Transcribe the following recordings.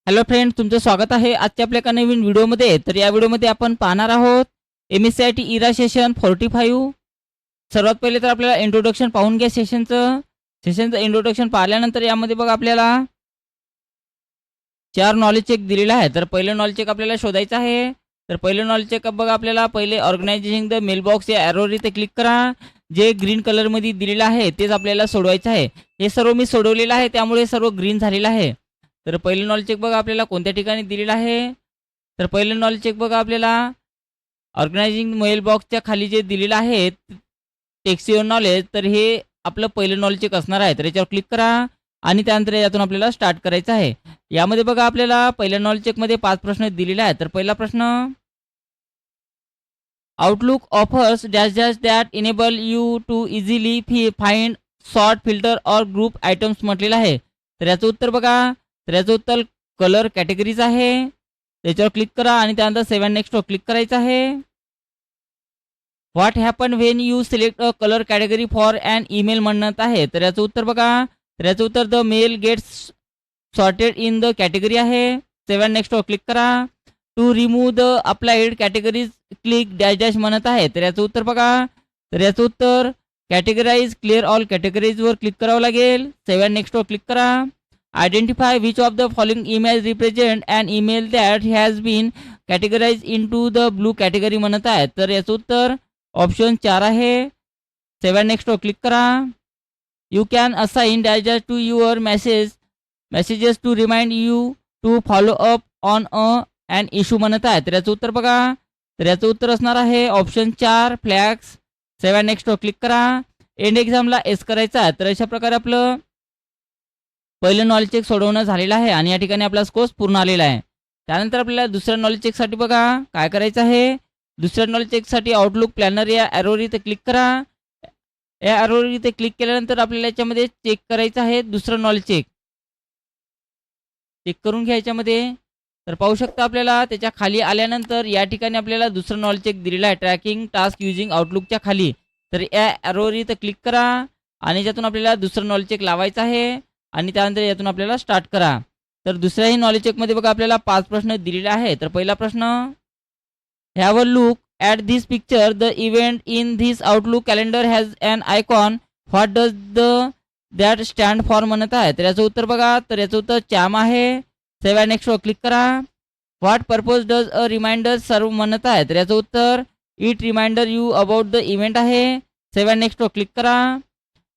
Hello friend, तुमचं स्वागत आहे आजच्या आपल्या एका नवीन व्हिडिओमध्ये. तर या व्हिडिओमध्ये आपण पाहणार आहोत MSCIT इरा सेशन 45. सर्वात पहिले तर आपल्याला इंट्रोडक्शन पाहून घ्या सेशनचं इंट्रोडक्शन पाहिल्यानंतर यामध्ये बघा आपल्याला 4 नॉलेज चेक दिलेला आहे. तर पहिलं नॉलेज चेक आपल्याला शोधायचं आहे. तर पहिलं नॉलेज चेक बघा आपल्याला पहिले ऑर्गनायझेशन द मेल बॉक्स या एरोर इथे क्लिक करा. जे ग्रीन कलरमध्ये दिलेलं आहे तेच आपल्याला सोडवायचं आहे. हे सर्व मी सोडवलेलं आहे, त्यामुळे सर्व ग्रीन झालेलं आहे. तर पहिलं नॉलेज चेक बघा आपल्याला कोणत्या ठिकाणी दिलेलं आहे. तर पहिलं नॉलेज चेक बघा आपल्याला ऑर्गनायझिंग मेल बॉक्सच्या खाली जे दिलेलं आहे टेक्स्ट युअर नॉलेज, तर हे आपलं पहिलं नॉलेज चेक असणार आहे. तर याच्यावर क्लिक करा आणि त्यानंतर यातून आपल्याला स्टार्ट करायचं आहे. यामध्ये बघा आपल्याला पहिल्या नॉलेज चेकमध्ये 5 प्रश्न दिलेले आहेत. तर पहिला प्रश्न, Outlook offers dash dash that enable you to easily find sort filter और ग्रुप आयटम्स म्हटलेलं आहे. तर याचं उत्तर बघा. तर याचं उत्तर कलर कॅटेगरीज आहे. त्याच्यावर क्लिक करा आणि त्यानंतर सेव्ह नेक्स्टवर क्लिक करायचं आहे. What happen when you select a colour category for an email म्हणत आहे. तर याचं उत्तर बघा. तर याचं उत्तर the mail gets sorted in the category आहे. सेव्ह नेक्स्टवर क्लिक करा. To remove the applied categories click dash dash म्हणत आहे. तर याचं उत्तर बघा. तर याचं उत्तर कॅटेगराईज क्लिअर ऑल कॅटेगरीजवर क्लिक करावं लागेल. सेव्ह नेक्स्टवर क्लिक करा. Identify which of the following image represent and email that has been categorise into the blue category म्हणत आहे. तर याचं उत्तर ऑप्शन 4 आहे. सेव्ह नेक्स्टवर क्लिक करा. You can assign dash dash to your messages to remind you to follow up on and issue म्हणत आहे. तर याचं उत्तर बघा. तर याचं उत्तर असणार आहे ऑप्शन 4 फ्लॅग्स. सेव्ह नेक्स्टवर क्लिक करा. एंड एक्झामला एस करायचा आहे. तर अशा प्रकारे आपलं पहिलं नॉलेज चेक सोडवणं झालेलं आहे आणि या ठिकाणी आपला स्कोर्स पूर्ण आलेला आहे. त्यानंतर आपल्याला दुसऱ्या नॉलेज चेकसाठी बघा काय करायचं आहे. दुसऱ्या नॉलेज चेकसाठी आउटलुक प्लॅनर या ॲरोवर इथे क्लिक करा. या ॲरोवर इथे क्लिक केल्यानंतर आपल्याला याच्यामध्ये चेक करायचं आहे दुसरं नॉलेज चेक. चेक करून घ्या याच्यामध्ये. तर पाहू शकता आपल्याला त्याच्या खाली आल्यानंतर या ठिकाणी आपल्याला दुसरं नॉलेज चेक दिलेलं आहे ट्रॅकिंग टास्क युजिंग आउटलुकच्या खाली. तर या ॲरोवर इथं क्लिक करा आणि याच्यातून आपल्याला दुसरं नॉलेज चेक लावायचं आहे आणि त्यानंतर यातून आपल्याला स्टार्ट करा. तर दुसऱ्याही नॉलेज चेकमध्ये बघा आपल्याला 5 प्रश्न दिलेले आहे. तर पहिला प्रश्न, have a look at this picture the event in this Outlook calendar has an icon. What does that stand for म्हणत आहे. तर याचं उत्तर बघा. तर याचं उत्तर चॅम आहे. सेव्ह नेक्स्टवर क्लिक करा. What purpose does a reminder serve म्हणत आहे. तर याचं उत्तर it reminder you about the event आहे. सेव्ह नेक्स्टवर क्लिक करा.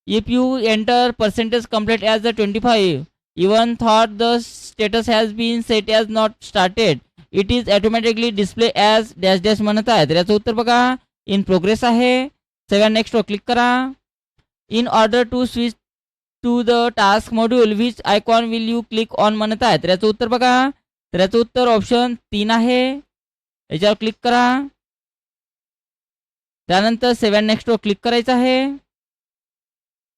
If you enter percentage complete as the 25 even thought the status has been set as not started it is automatically display as dash dash म्हणत आहे. तर याचं उत्तर बघा in progress आहे. सेव्ह नेक्स्टवर क्लिक करा. In order to switch to the task module which icon will you click on म्हणत आहे. तर याचं उत्तर बघा. तर याचं उत्तर ऑप्शन 3 आहे. याच्यावर क्लिक करा. त्यानंतर सेव्ह नेक्स्टवर क्लिक करायचं आहे.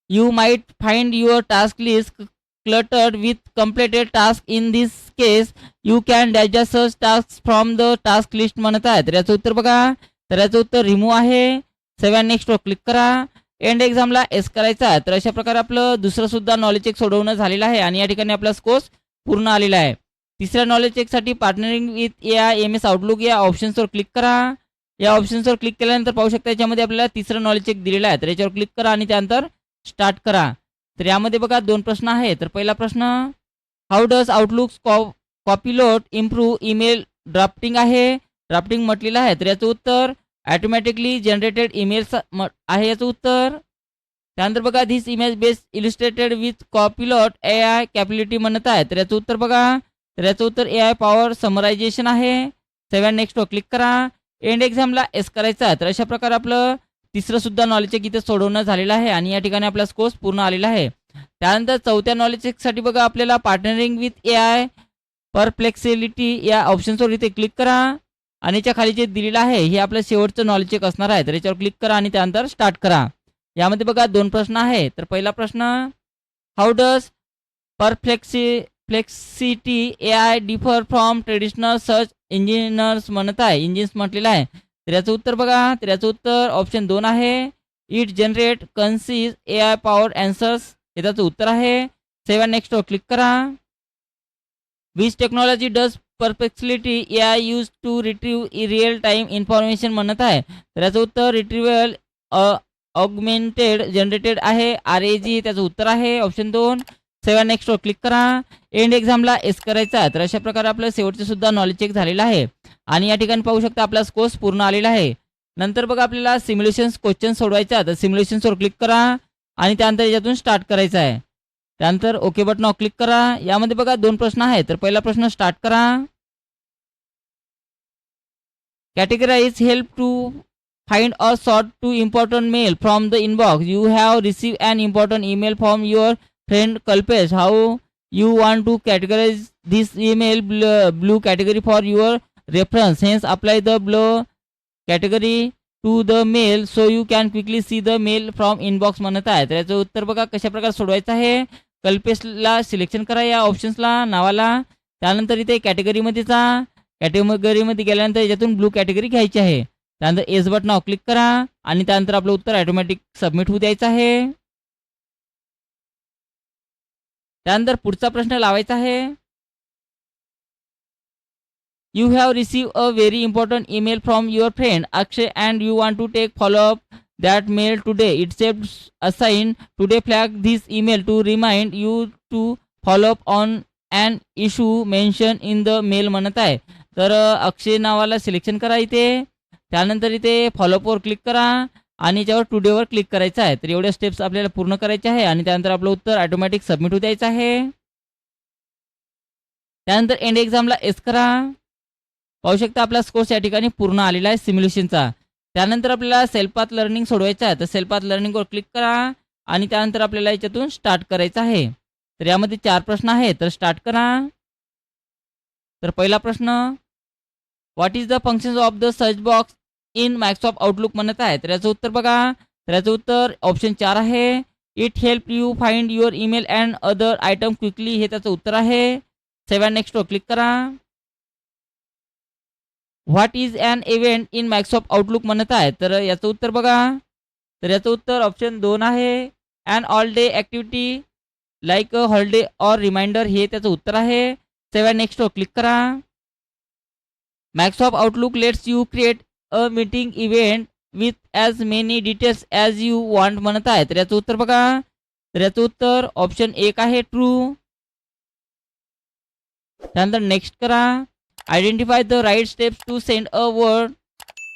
You might find your task list cluttered with completed task. In this case you can dash search tasks from the task list म्हणत आहे. तर याचं उत्तर बघा. तर याचं उत्तर रिमूव्ह आहे. सेव्ह नेक्स्टवर क्लिक करा. एंड एक्झामला एस करायचा आहे. तर अशा प्रकारे आपलं दुसरं सुद्धा नॉलेज चेक सोडवणं झालेलं आहे आणि या ठिकाणी आपला स्कोर्स पूर्ण आलेला आहे. तिसऱ्या नॉलेज चेकसाठी पार्टनरिंग विथ MS आउटलुक या ऑप्शन्सवर क्लिक करा. या ऑप्शन्सवर क्लिक केल्यानंतर पाहू शकता याच्यामध्ये आपल्याला तिसरं नॉलेज चेक दिलेलं आहे. तर याच्यावर क्लिक करा आणि त्यानंतर स्टार्ट करा. तर यामध्ये बघा 2 प्रश्न आहे. तर पहिला प्रश्न, how does Outlook Copilot improve email drafting आहे. ड्राफ्टिंग म्हटलेलं आहे. तर याचं उत्तर ऑटोमॅटिकली जनरेटेड ईमेल्स आहे याचं उत्तर. त्यानंतर बघा this image base illustrated with Copilot AI capability म्हणत आहे. तर याचं उत्तर बघा. तर याचं उत्तर AI पॉवर समरायझेशन आहे. सेव्ह नेक्स्टवर क्लिक करा. एंड एक्झामला एस करायचा आहे. तर अशा प्रकारे आपलं तिसरं सुद्धा नॉलेज चेक इथे सोडवणं झालेलं आहे आणि या ठिकाणी आपला स्कोर्स पूर्ण आलेला आहे. त्यानंतर चौथ्या नॉलेज चेकसाठी बघा आपल्याला पार्टनरिंग विथ AI परप्लेक्सिलिटी या ऑप्शन्सवर इथे क्लिक करा आणि याच्या खाली जे दिलेलं आहे हे आपलं शेवटचं नॉलेज चेक असणार आहे. तर याच्यावर क्लिक करा आणि त्यानंतर स्टार्ट करा. यामध्ये बघा 2 प्रश्न आहे. तर पहिला प्रश्न, how does Perplexity AI differ from traditional search engines म्हणत आहे. इंजिन्स म्हटलेलं आहे. तर याचं उत्तर बघा. तर याचं उत्तर ऑप्शन 2 आहे. It generate concise AI power answers हे त्याचं उत्तर आहे. सेव्ह नेक्स्टवर क्लिक करा. Which technology does Perplexity AI use to retrieve real time information म्हणत आहे. तर याचं उत्तर रिट्रीव्हल ऑगमेंटेड जनरेटेड आहे. RAG त्याचं उत्तर आहे ऑप्शन 2. सेव्ह नेक्स्टवर क्लिक करा. एंड एक्झामला एस करायचा. तर अशा प्रकारे आपलं शेवटचं सुद्धा नॉलेज चेक झालेलं आहे आणि या ठिकाणी पाहू शकता आपला कोर्स पूर्ण आलेला आहे. नंतर बघा आपल्याला सिम्युलेशन्स क्वेश्चन सोडवायचा. तर सिम्युलेशन्सवर क्लिक करा आणि त्यानंतर याच्यातून स्टार्ट करायचं आहे. त्यानंतर ओके बटनावर क्लिक करा. यामध्ये बघा 2 प्रश्न आहेत. तर पहिला प्रश्न स्टार्ट करा. Categorise help to find or sort to important mail from the inbox. You have received an important email from your friend Kalpesh. How you want to categorize this email? Blue category for your reference. Hence apply the blue category to the mail so you can quickly see the mail from inbox म्हणत आहे. तर याचं उत्तर बघा कशा प्रकारे सोडवायचं आहे. कल्पेशला selection करा या ऑप्शन्सला नावाला. त्यानंतर इथे कॅटेगरीमध्ये जा. कॅटेगरीमध्ये गेल्यानंतर याच्यातून ब्लू कॅटेगरी घ्यायची आहे. त्यानंतर एस बटनावर क्लिक करा आणि त्यानंतर आपलं उत्तर ऑटोमॅटिक सबमिट होऊ द्यायचं आहे. त्यानंतर पुढचा प्रश्न लावायचा आहे. You have receive a very important email from your friend Akshay and you want to take follow up that mail today. It save assign today flag this email to remind you to follow up on and issue mention in the mail म्हणत आहे. तर अक्षय नावाला selection करा इथे. त्यानंतर इथे फॉलोअपवर click करा आणि याच्यावर टुडेवर क्लिक करायचं आहे. तर एवढ्या स्टेप्स आपल्याला पूर्ण करायचे आहे आणि त्यानंतर आपलं उत्तर ऑटोमॅटिक सबमिट होऊ द्यायचं आहे. त्यानंतर एंड एक्झामला एस करा. पाहू शकता आपला स्कोर्स या ठिकाणी पूर्ण आलेला आहे सिम्युलेशनचा. त्यानंतर आपल्याला सेल्फ पाथ लर्निंग सोडवायचं आहे. तर सेल्फ पाथ लर्निंगवर क्लिक करा आणि त्यानंतर आपल्याला याच्यातून स्टार्ट करायचं आहे. तर यामध्ये 4 प्रश्न आहेत. तर स्टार्ट करा. तर पहिला प्रश्न, what is the functions of the search box in Microsoft Outlook म्हणत आहे. तर याचं उत्तर बघा. तर याचं उत्तर ऑप्शन 4 आहे. It help you find your email and other item quickly हे त्याचं उत्तर आहे. सेव्ह नेक्स्टवर क्लिक करा. What is an event in Microsoft Outlook म्हणत आहे. तर याचं उत्तर बघा. तर याचं उत्तर ऑप्शन 2 आहे. An all day activity like a holiday or reminder हे त्याचं उत्तर आहे. सेव्ह नेक्स्टवर क्लिक करा. Microsoft Outlook lets you create a meeting event with as many details as you want म्हणत आहे. तर याचं उत्तर बघा. तर याचं उत्तर ऑप्शन 1 आहे ट्रू. त्यानंतर नेक्स्ट करा. Identify the right steps to send a word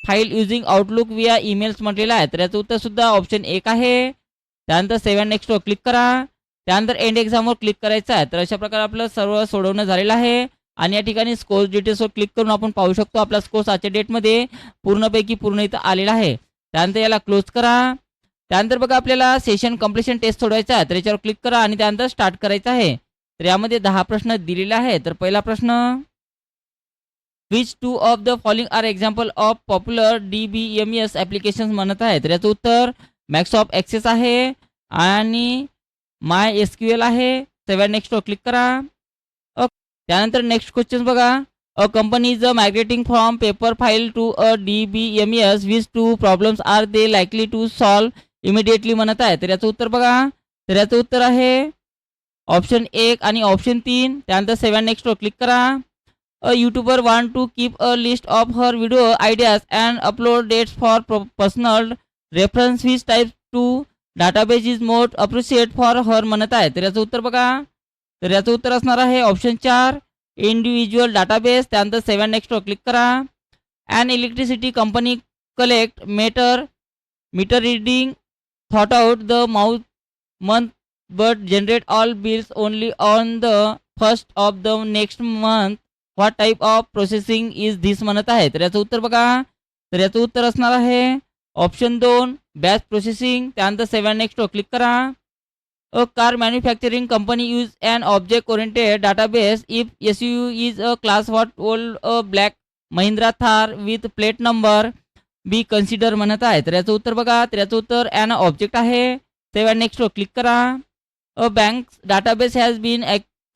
file using Outlook via emails म्हटलेलं आहे. तर याचं उत्तर सुद्धा ऑप्शन 1 आहे. त्यानंतर सेव्ह नेक्स्टवर क्लिक करा. त्यानंतर एंड एक्झामवर क्लिक करायचं आहे. तर अशा प्रकारे आपलं सर्व सोडवणं झालेलं आहे आणि या ठिकाणी स्कोर्स डिटेल्सवर क्लिक करून आपण पाहू शकतो आपला स्कोर्स आजच्या डेटमध्ये पूर्णपैकी पूर्ण इथं आलेला आहे. त्यानंतर याला क्लोज करा. त्यानंतर बघा आपल्याला सेशन कम्प्लिशन टेस्ट सोडवायचा आहे. तर याच्यावर क्लिक करा आणि त्यानंतर स्टार्ट करायचं आहे. तर यामध्ये 10 प्रश्न दिलेले आहे. तर पहिला प्रश्न, which 2 of the following are example of popular DBMS applications म्हणत आहे. तर याचं उत्तर मायक्रोसॉफ्ट ॲक्सेस आहे आणि MySQL आहे. सेव्ह नेक्स्टवर क्लिक करा. त्यानंतर नेक्स्ट क्वेश्चन बघा. A company is migrating from paper file to a DBMS which 2 problems are they likely to solve immediately म्हणत आहे. तर याचं उत्तर बघा. तर याचं उत्तर आहे ऑप्शन 1 आणि ऑप्शन 3. त्यानंतर सेव्ह नेक्स्टवर क्लिक करा. A YouTuber want to keep a list of her video ideas and upload dates for personal reference which type to database is more appreciate for her म्हणत आहे. तर याचं उत्तर बघा. तर याचं उत्तर असणार आहे ऑप्शन 4 इंडिव्हिज्युअल डाटाबेस. त्यानंतर सेव्ह नेक्स्टवर क्लिक करा. And electricity company collect meter reading thought out the month but generate all bills only on the first of the next month. What type of processing is this म्हणत आहे. तर याचं उत्तर बघा. तर याचं उत्तर असणार आहे ऑप्शन 2 बॅच प्रोसेसिंग. त्यानंतर सेव्ह नेक्स्टवर क्लिक करा. A car manufacturing company use and object oriented database if SUV is a class what would a black Mahindra Thar with plate number be consider म्हणत आहे. तर याचं उत्तर बघा. तर याचं उत्तर ॲन ऑब्जेक्ट आहे. सेव्ह नेक्स्टवर क्लिक करा. A bank database has been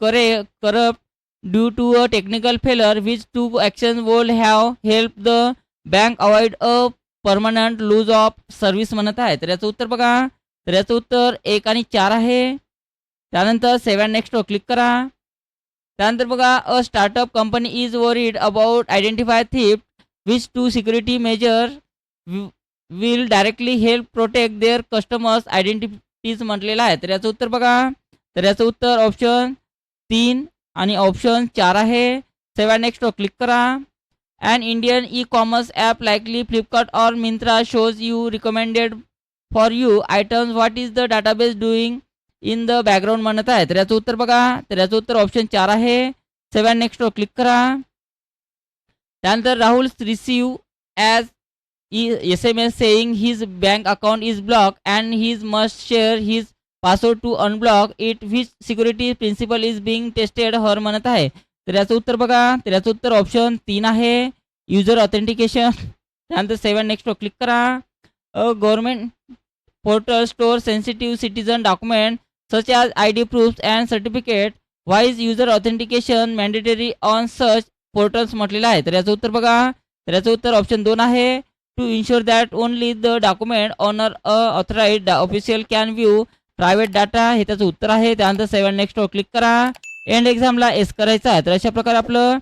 corrupt due to a technical failure which 2 action would have help the bank avoid a permanent lose of service म्हणत आहे. तर याचं उत्तर बघा. तर याचं उत्तर 1 आणि 4 आहे. त्यानंतर सेव्ह नेक्स्टवर क्लिक करा. त्यानंतर बघा a startup company is worried about identify theft which two security measure will directly help protect their customers identities म्हटलेलं आहे. तर याचं उत्तर बघा, तर याचं उत्तर ऑप्शन 3 आणि ऑप्शन 4 आहे. सेवा नेक्स्टवर क्लिक करा. And Indian e commerce app likely Flipkart or Myntra shows you recommended for you items what is the database doing in the background म्हणत आहे. तर याचं उत्तर बघा, तर याचं उत्तर ऑप्शन 4 आहे. सेवा नेक्स्टवर क्लिक करा. त्यानंतर Rahul receive as SMS saying his bank account is blocked and he must share his password to unblock it. Which security principle is being tested her म्हणत आहे. तर याचं उत्तर बघा, तर याचं उत्तर ऑप्शन 3 आहे. User authentication. त्यानंतर 7 नेक्स्टवर क्लिक करा. A government portal store sensitive citizen document such as ID proofs and certificate. Why is user authentication mandatory on such portals म्हटलेलं आहे. तर याचं उत्तर बघा, तर याचं उत्तर ऑप्शन 2 आहे. To ensure that only the document owner authorized official can view private data, हे त्याचं उत्तर आहे. त्यानंतर 7 नेक्स्टवर क्लिक करा. एंड एक्झामला एस करायचा आहे. तर अशा प्रकारे आपलं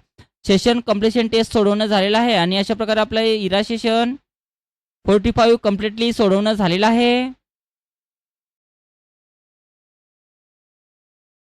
सेशन कम्प्लिशन टेस्ट सोडवणं झालेलं आहे आणि अशा प्रकारे आपलं इरा सेशन 45 कम्प्लिटली सोडवणं झालेलं आहे.